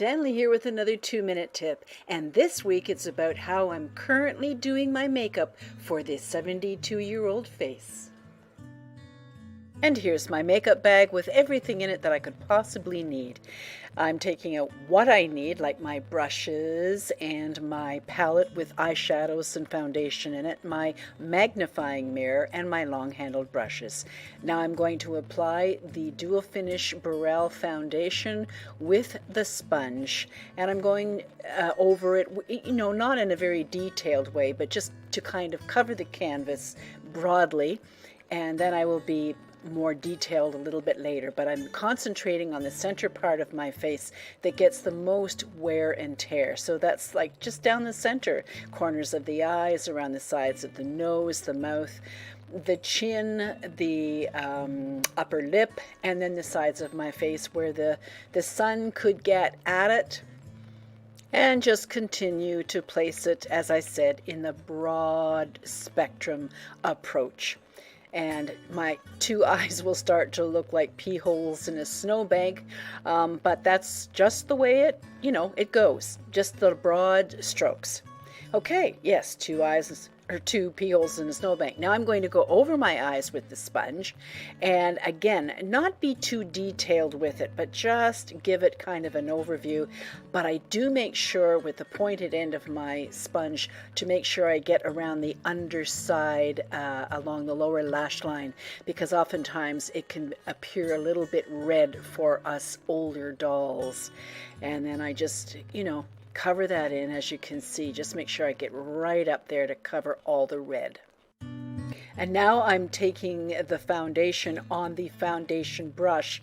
Stanley here with another 2-minute tip, and this week it's about how I'm currently doing my makeup for this 72-year-old face. And here's my makeup bag with everything in it that I could possibly need. I'm taking out what I need, like my brushes and my palette with eyeshadows and foundation in it, my magnifying mirror, and my long-handled brushes. Now I'm going to apply the Dual Finish Burrell foundation with the sponge, and I'm going over it, not in a very detailed way, but just to kind of cover the canvas broadly, and then I will be more detailed a little bit later, but I'm concentrating on the center part of my face that gets the most wear and tear. So that's like just down the center, corners of the eyes, around the sides of the nose, the mouth, the chin, the upper lip, and then the sides of my face where the sun could get at it. And just continue to place it, as I said, in the broad spectrum approach. And my two eyes will start to look like pea holes in a snowbank, but that's just the way it goes, just the broad strokes. Okay, yes, two eyes or two pea holes in a snowbank. Now I'm going to go over my eyes with the sponge, and again, not be too detailed with it, but just give it kind of an overview. But I do make sure with the pointed end of my sponge to make sure I get around the underside along the lower lash line, because oftentimes it can appear a little bit red for us older dolls. And then I just, cover that in, as you can see. Just make sure I get right up there to cover all the red. And now I'm taking the foundation on the foundation brush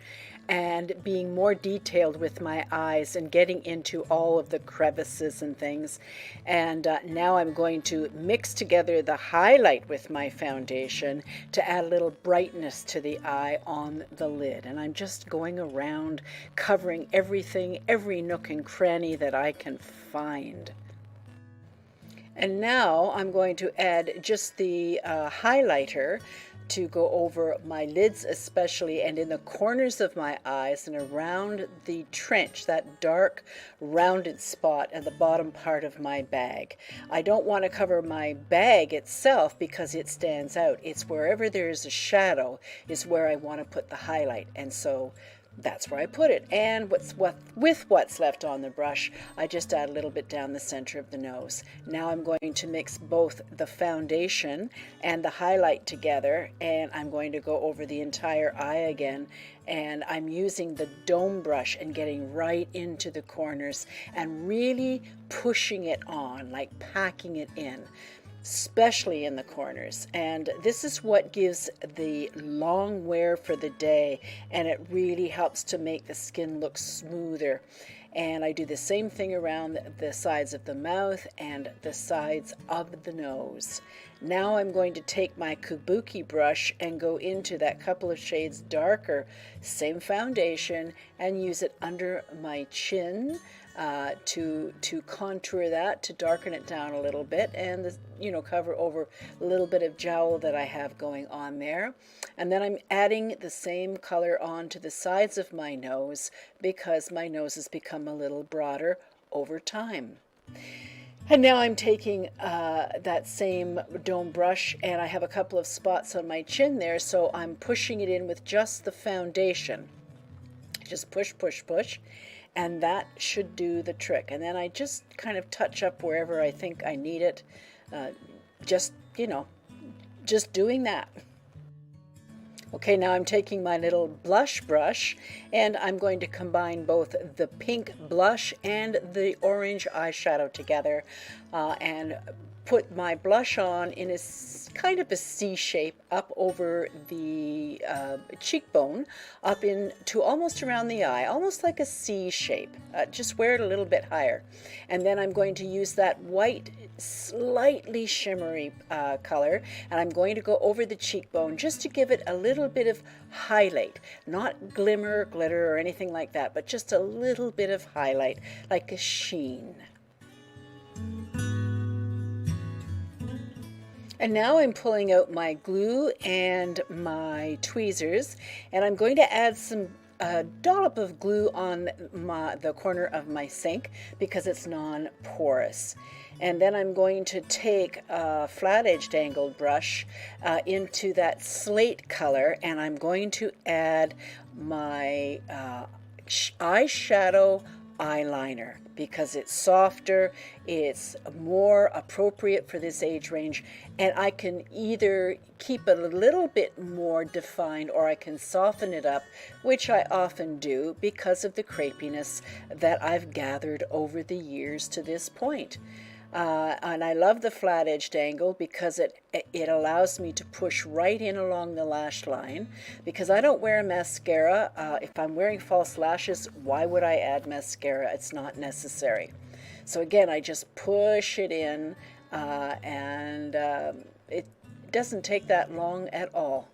and being more detailed with my eyes and getting into all of the crevices and things. And now I'm going to mix together the highlight with my foundation to add a little brightness to the eye on the lid. And I'm just going around covering everything, every nook and cranny that I can find. And now I'm going to add just the highlighter to go over my lids especially, and in the corners of my eyes and around the trench, that dark rounded spot at the bottom part of my bag. I don't want to cover my bag itself because it stands out. It's wherever there's a shadow is where I want to put the highlight, and so that's where I put it. And with what's left on the brush, I just add a little bit down the center of the nose. Now I'm going to mix both the foundation and the highlight together, and I'm going to go over the entire eye again. And I'm using the dome brush and getting right into the corners and really pushing it on, like packing it in, especially in the corners. And this is what gives the long wear for the day, and it really helps to make the skin look smoother. And I do the same thing around the sides of the mouth and the sides of the nose. Now I'm going to take my kabuki brush and go into that couple of shades darker, same foundation, and use it under my chin to contour that, to darken it down a little bit, and cover over a little bit of jowl that I have going on there. And then I'm adding the same color on to the sides of my nose because my nose has become a little broader over time. And now I'm taking that same dome brush, and I have a couple of spots on my chin there, so I'm pushing it in with just the foundation. Just push, push, push. And that should do the trick. And then I just kind of touch up wherever I think I need it. Just doing that. Okay, now I'm taking my little blush brush, and I'm going to combine both the pink blush and the orange eyeshadow together and put my blush on in a kind of a C shape up over the cheekbone, up into almost around the eye, almost like a C shape. Just wear it a little bit higher. And then I'm going to use that white, slightly shimmery color, and I'm going to go over the cheekbone just to give it a little bit of highlight. Not glimmer, glitter, or anything like that, but just a little bit of highlight, like a sheen. And now I'm pulling out my glue and my tweezers, and I'm going to add some a dollop of glue on the corner of my sink because it's non-porous. And then I'm going to take a flat-edged angled brush into that slate color, and I'm going to add my eyeshadow eyeliner because it's softer, it's more appropriate for this age range, and I can either keep it a little bit more defined or I can soften it up, which I often do because of the crepiness that I've gathered over the years to this point. And I love the flat-edged angle because it allows me to push right in along the lash line, because I don't wear mascara. If I'm wearing false lashes, why would I add mascara? It's not necessary. So again, I just push it in, and it doesn't take that long at all.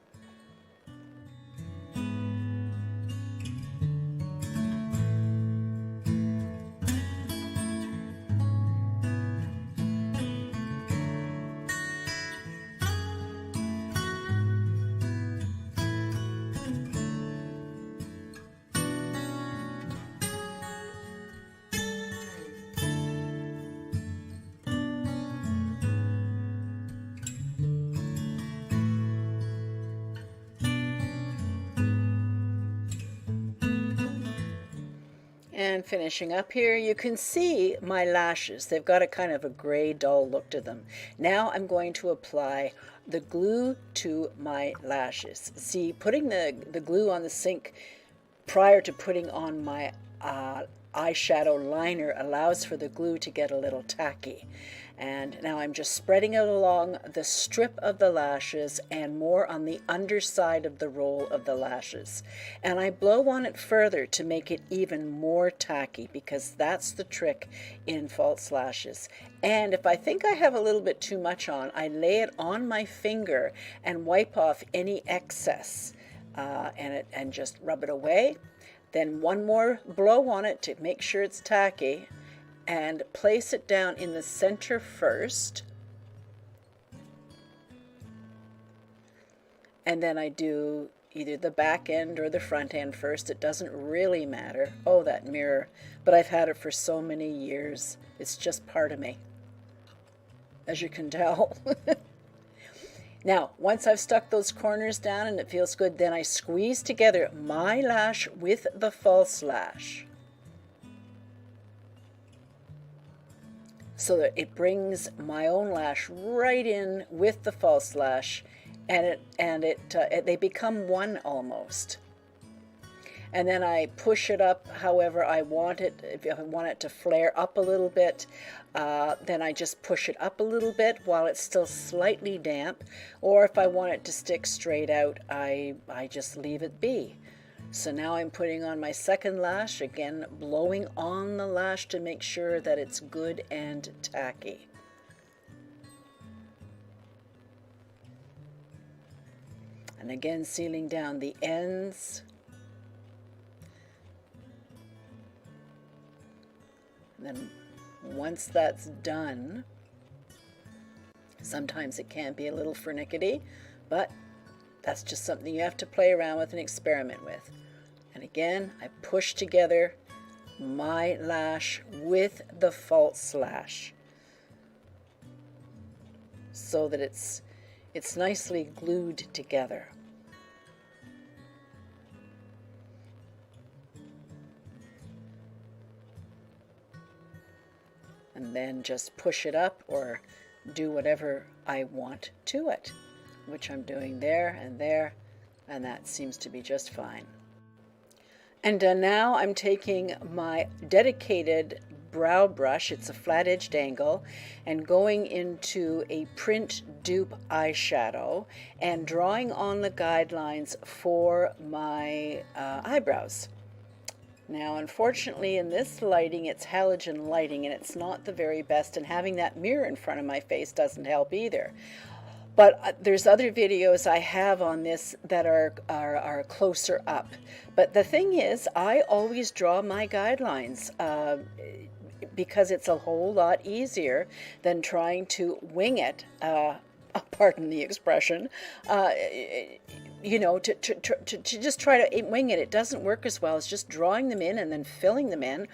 And finishing up here, you can see my lashes. They've got a kind of a gray, dull look to them. Now I'm going to apply the glue to my lashes. See, putting the glue on the sink prior to putting on my eyeshadow liner allows for the glue to get a little tacky. And now I'm just spreading it along the strip of the lashes and more on the underside of the roll of the lashes. And I blow on it further to make it even more tacky, because that's the trick in false lashes. And if I think I have a little bit too much on, I lay it on my finger and wipe off any excess and just rub it away. Then one more blow on it to make sure it's tacky, and place it down in the center first. And then I do either the back end or the front end first. It doesn't really matter. Oh, that mirror. But I've had it for so many years. It's just part of me, as you can tell. Now, once I've stuck those corners down and it feels good, then I squeeze together my lash with the false lash, so that it brings my own lash right in with the false lash, and they become one almost. And then I push it up however I want it. If I want it to flare up a little bit, then I just push it up a little bit while it's still slightly damp. Or if I want it to stick straight out, I just leave it be. So now I'm putting on my second lash, again blowing on the lash to make sure that it's good and tacky. And again sealing down the ends. And then once that's done, sometimes it can be a little finicky, but that's just something you have to play around with and experiment with. And again, I push together my lash with the false lash so that it's nicely glued together. And then just push it up or do whatever I want to it, which I'm doing there, and that seems to be just fine. And now I'm taking my dedicated brow brush, it's a flat-edged angle, and going into a print dupe eyeshadow and drawing on the guidelines for my eyebrows. Now, unfortunately, in this lighting, it's halogen lighting, and it's not the very best, and having that mirror in front of my face doesn't help either. But there's other videos I have on this that are closer up. But the thing is, I always draw my guidelines because it's a whole lot easier than trying to wing it, pardon the expression, you know, to just try to wing it. It doesn't work as well as just drawing them in and then filling them in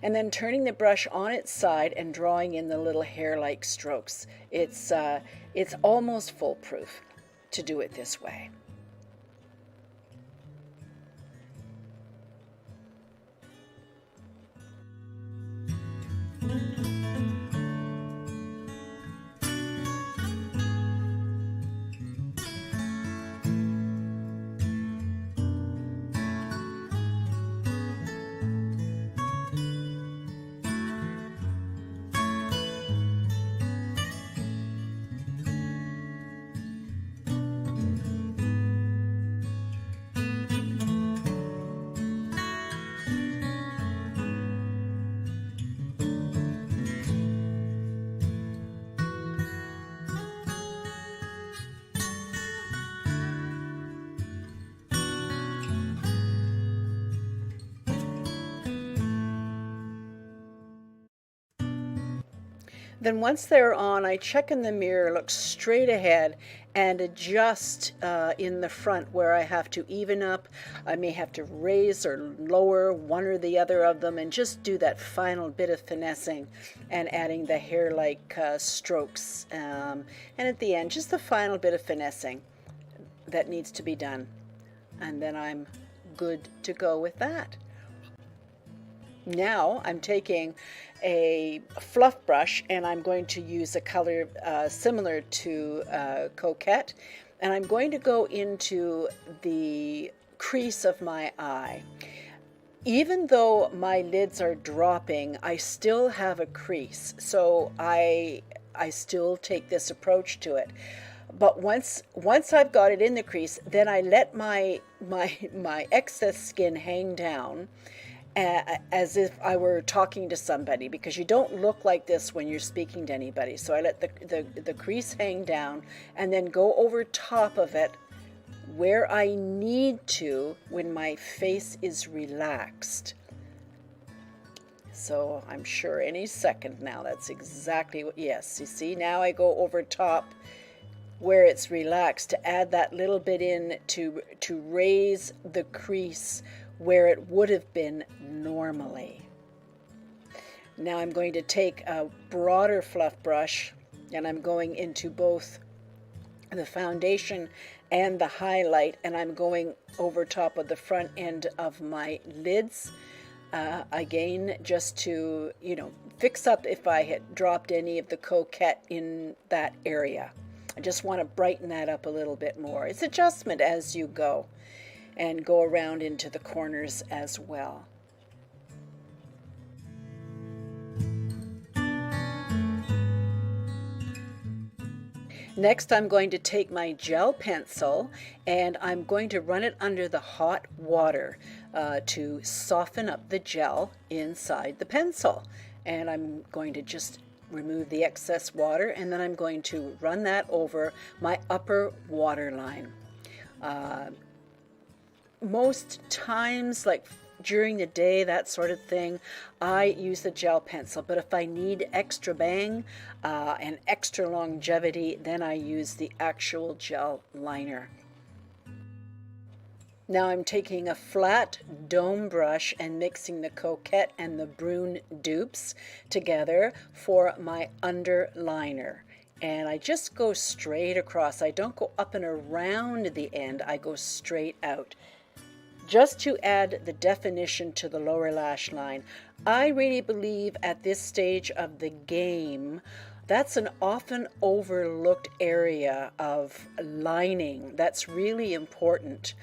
and then turning the brush on its side and drawing in the little hair-like strokes. It's almost foolproof to do it this way. Then once they're on, I check in the mirror, look straight ahead, and adjust in the front where I have to even up. I may have to raise or lower one or the other of them and just do that final bit of finessing and adding the hair-like strokes. And at the end, just the final bit of finessing that needs to be done. And then I'm good to go with that. Now I'm taking a fluff brush and I'm going to use a color similar to Coquette, and I'm going to go into the crease of my eye. Even though my lids are dropping, I still have a crease, so I still take this approach to it. But once I've got it in the crease, then I let my excess skin hang down as if I were talking to somebody, because you don't look like this when you're speaking to anybody. So I let the crease hang down and then go over top of it where I need to when my face is relaxed. So I'm sure any second now that's exactly what, yes, you see, now I go over top where it's relaxed to add that little bit in to raise the crease where it would have been normally. Now I'm going to take a broader fluff brush and I'm going into both the foundation and the highlight, and I'm going over top of the front end of my lids again, just to, you know, fix up if I had dropped any of the Coquette in that area. I just want to brighten that up a little bit more. It's adjustment as you go, and go around into the corners as well. Next, I'm going to take my gel pencil and I'm going to run it under the hot water to soften up the gel inside the pencil. And I'm going to just remove the excess water, and then I'm going to run that over my upper waterline. Most times, like during the day, that sort of thing, I use the gel pencil, but if I need extra bang and extra longevity, then I use the actual gel liner. Now I'm taking a flat dome brush and mixing the Coquette and the Brune dupes together for my underliner. And I just go straight across. I don't go up and around the end, I go straight out, just to add the definition to the lower lash line. I really believe at this stage of the game, that's an often overlooked area of lining that's really important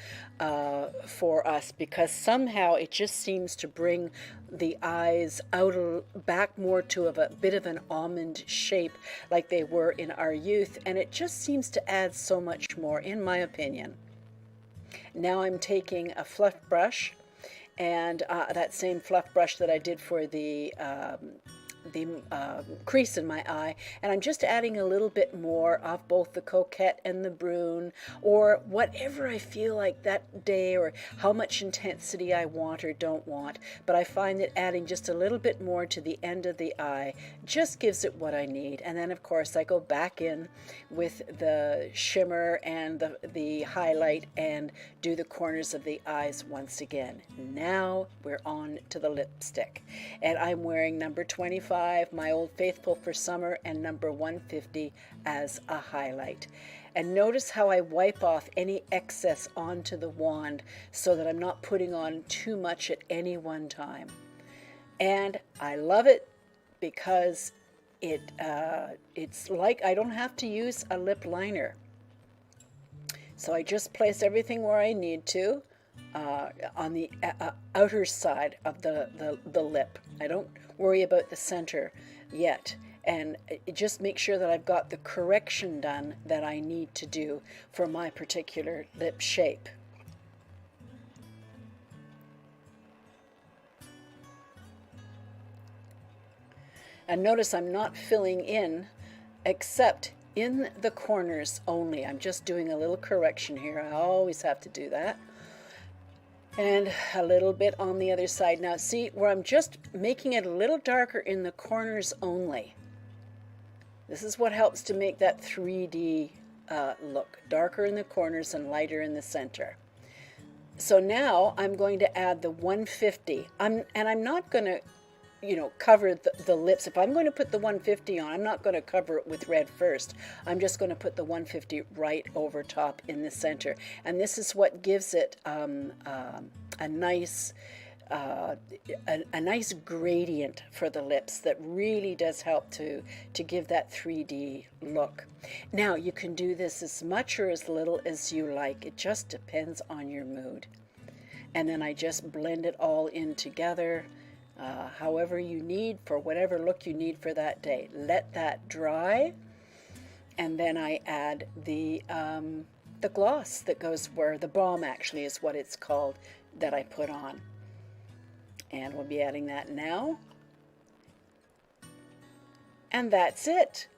for us, because somehow it just seems to bring the eyes out back more to a bit of an almond shape like they were in our youth, and it just seems to add so much more, in my opinion. Now I'm taking a fluff brush, and that same fluff brush that I did for the crease in my eye, and I'm just adding a little bit more of both the Coquette and the Brune, or whatever I feel like that day, or how much intensity I want or don't want. But I find that adding just a little bit more to the end of the eye just gives it what I need. And then of course I go back in with the shimmer and the highlight and do the corners of the eyes once again. Now we're on to the lipstick, and I'm wearing number 25, my Old Faithful for summer, and number 150 as a highlight. And notice how I wipe off any excess onto the wand so that I'm not putting on too much at any one time. And I love it because it's like I don't have to use a lip liner. So I just place everything where I need to on the outer side of the lip. I don't worry about the center yet. And just make sure that I've got the correction done that I need to do for my particular lip shape. And notice I'm not filling in except in the corners only. I'm just doing a little correction here. I always have to do that. And a little bit on the other side. Now see where I'm just making it a little darker in the corners only. This is what helps to make that 3D look. Darker in the corners and lighter in the center. So now I'm going to add the 150. And I'm not going to, cover the lips. If I'm going to put the 150 on, I'm not going to cover it with red first. I'm just going to put the 150 right over top in the center. And this is what gives it a nice gradient for the lips that really does help to give that 3D look. Now you can do this as much or as little as you like. It just depends on your mood. And then I just blend it all in together, however you need, for whatever look you need for that day. Let that dry, and then I add the gloss that goes where the balm actually is what it's called that I put on. And we'll be adding that now. And that's it.